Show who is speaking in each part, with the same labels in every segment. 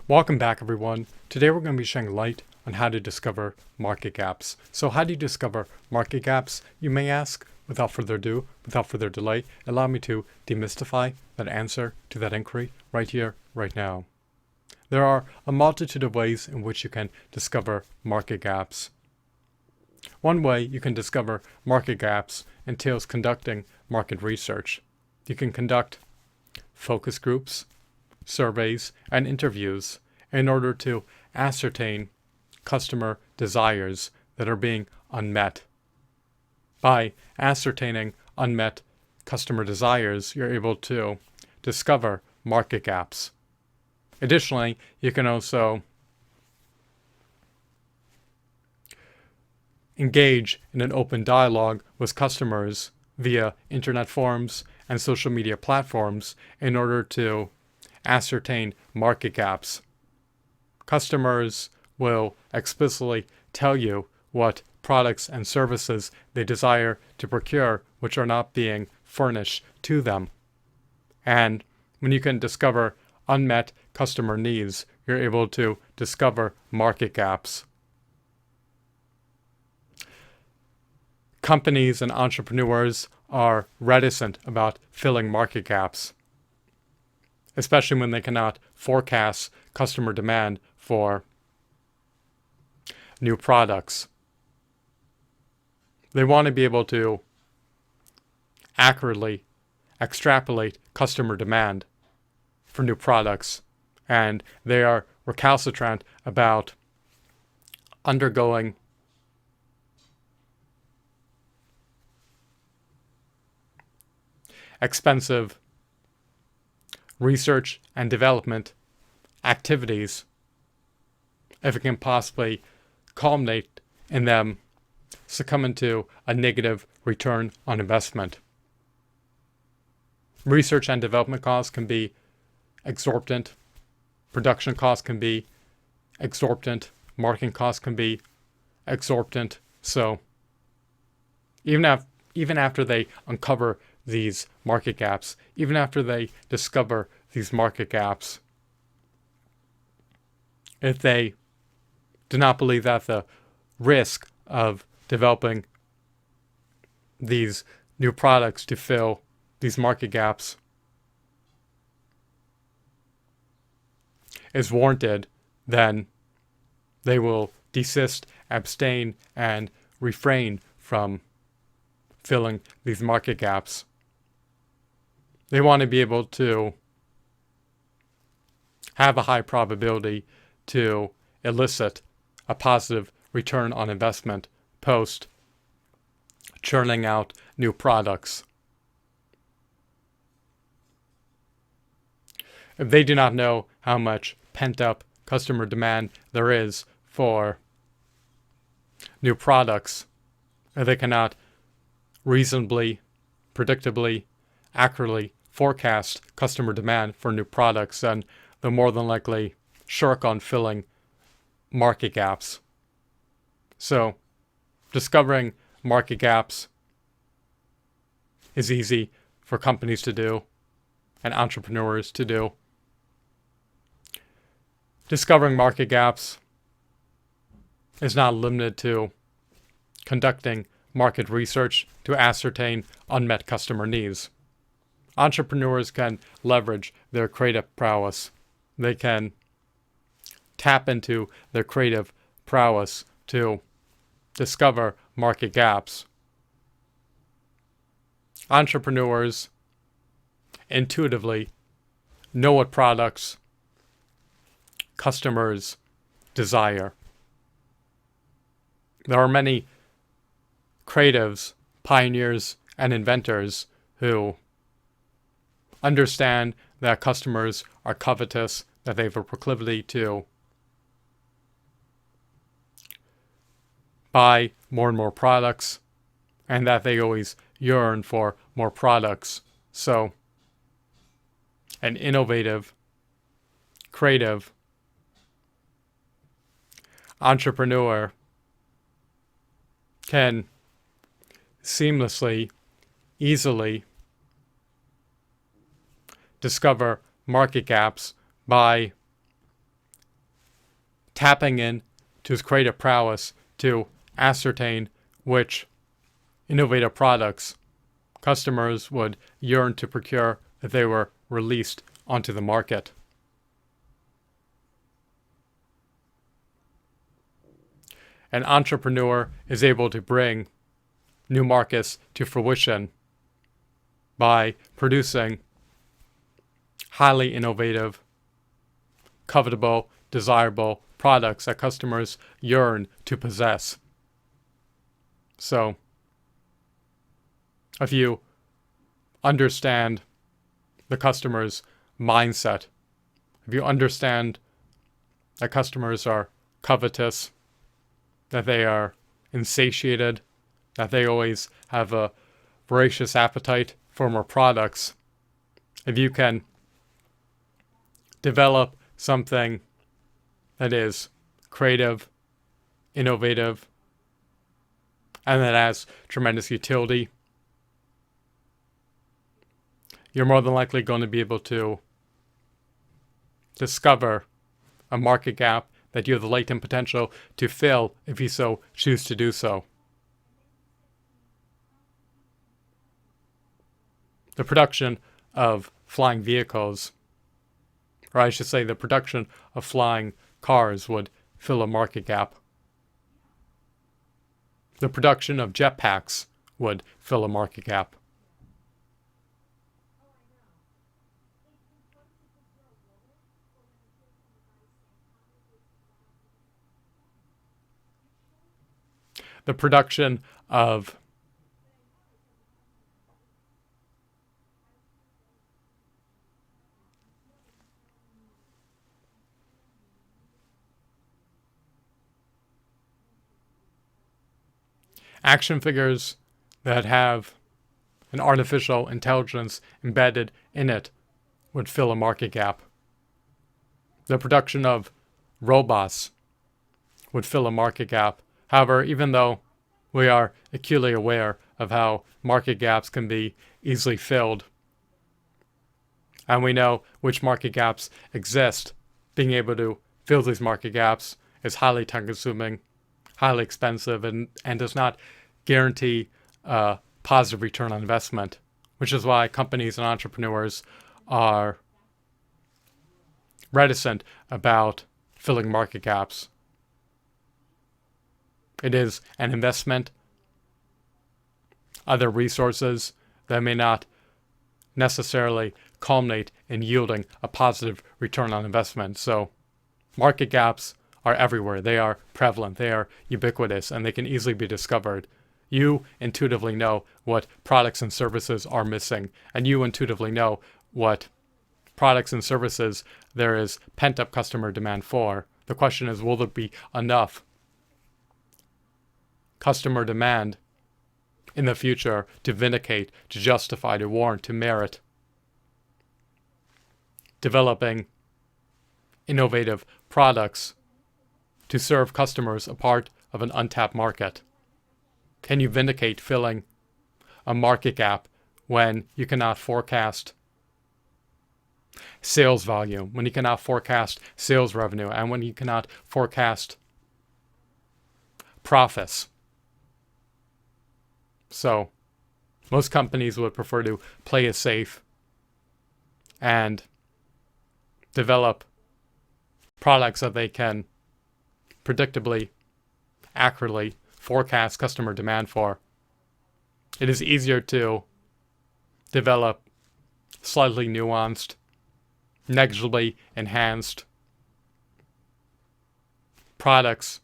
Speaker 1: Welcome back, everyone. Today we're going to be shedding light on how to discover market gaps. So how do you discover market gaps, you may ask? Without further ado, without further delay, allow me to demystify that answer to that inquiry right here, right now. There are a multitude of ways in which you can discover market gaps. One way you can discover market gaps entails conducting market research. You can conduct focus groups, surveys, and interviews in order to ascertain customer desires that are being unmet. By ascertaining unmet customer desires, you're able to discover market gaps. Additionally, you can also engage in an open dialogue with customers via internet forums and social media platforms in order to ascertain market gaps. Customers will explicitly tell you what products and services they desire to procure which are not being furnished to them. And when you can discover unmet customer needs, you're able to discover market gaps. Companies and entrepreneurs are reticent about filling market gaps, especially when they cannot forecast customer demand for new products. They want to be able to accurately extrapolate customer demand for new products, and they are recalcitrant about undergoing expensive research and development activities if it can possibly culminate in them succumbing to a negative return on investment. Research and development costs can be exorbitant. Production costs can be exorbitant. Marketing costs can be exorbitant. So even after they uncover these market gaps, even after they discover these market gaps, if they do not believe that the risk of developing these new products to fill these market gaps is warranted, then they will desist, abstain, and refrain from filling these market gaps. They want to be able to have a high probability to elicit a positive return on investment post churning out new products. If they do not know how much pent-up customer demand there is for new products, if they cannot reasonably, predictably, accurately forecast customer demand for new products, then they'll more than likely shirk on filling market gaps. So, discovering market gaps is easy for companies to do and entrepreneurs to do. Discovering market gaps is not limited to conducting market research to ascertain unmet customer needs. Entrepreneurs can leverage their creative prowess. They can tap into their creative prowess to discover market gaps. Entrepreneurs intuitively know what products customers desire. There are many creatives, pioneers, and inventors who understand that customers are covetous, that they have a proclivity to buy more and more products, and that they always yearn for more products. So, an innovative, creative entrepreneur can seamlessly, easily discover market gaps by tapping in to his creative prowess to ascertain which innovative products customers would yearn to procure if they were released onto the market. An entrepreneur is able to bring new markets to fruition by producing highly innovative, covetable, desirable products that customers yearn to possess. So, if you understand the customer's mindset, if you understand that customers are covetous, that they are insatiated, that they always have a voracious appetite for more products, if you can develop something that is creative, innovative, and that has tremendous utility, you're more than likely going to be able to discover a market gap that you have the latent potential to fill if you so choose to do so. The production of flying vehicles, or I should say the production of flying cars, would fill a market gap. The production of jetpacks would fill a market gap. The production of action figures that have an artificial intelligence embedded in it would fill a market gap. The production of robots would fill a market gap. However, even though we are acutely aware of how market gaps can be easily filled, and we know which market gaps exist, being able to fill these market gaps is highly time-consuming, highly expensive, and does not guarantee a positive return on investment, which is why companies and entrepreneurs are reticent about filling market gaps. It is an investment, other resources that may not necessarily culminate in yielding a positive return on investment. So market gaps are everywhere. They are prevalent. They are ubiquitous, and they can easily be discovered. You intuitively know what products and services are missing, and you intuitively know what products and services there is pent-up customer demand for. The question is, will there be enough customer demand in the future to vindicate, to justify, to warrant, to merit developing innovative products to serve customers a part of an untapped market? Can you vindicate filling a market gap when you cannot forecast sales volume, when you cannot forecast sales revenue, and when you cannot forecast profits? So most companies would prefer to play it safe and develop products that they can predictably, accurately forecast customer demand for. It is easier to develop slightly nuanced, negligibly enhanced products,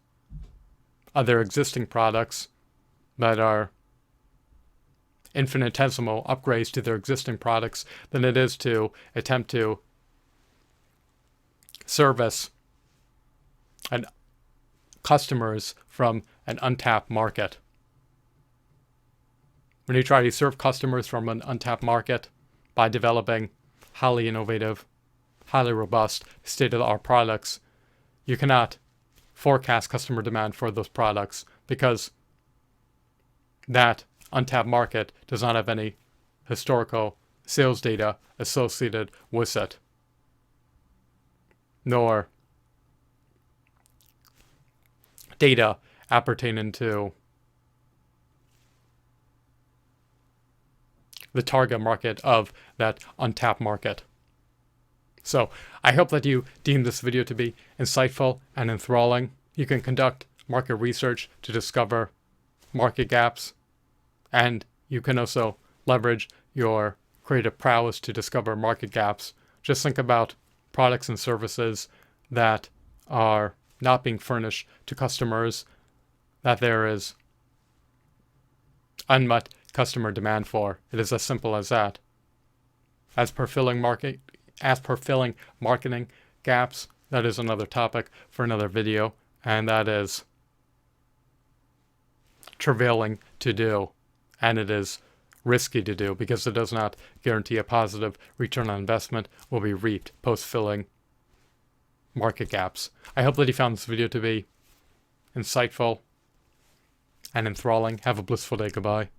Speaker 1: other existing products that are infinitesimal upgrades to their existing products, than it is to attempt to service customers from an untapped market. When you try to serve customers from an untapped market by developing highly innovative, highly robust, state-of-the-art products, you cannot forecast customer demand for those products because that untapped market does not have any historical sales data associated with it, nor data appertaining to the target market of that untapped market. So I hope that you deem this video to be insightful and enthralling. You can conduct market research to discover market gaps, and you can also leverage your creative prowess to discover market gaps. Just think about products and services that are not being furnished to customers, that there is unmet customer demand for. It is as simple as that. As per filling marketing gaps, that is another topic for another video, and that is travailing to do, and it is risky to do because it does not guarantee a positive return on investment will be reaped post filling market gaps. I hope that you found this video to be insightful and enthralling. Have a blissful day. Goodbye.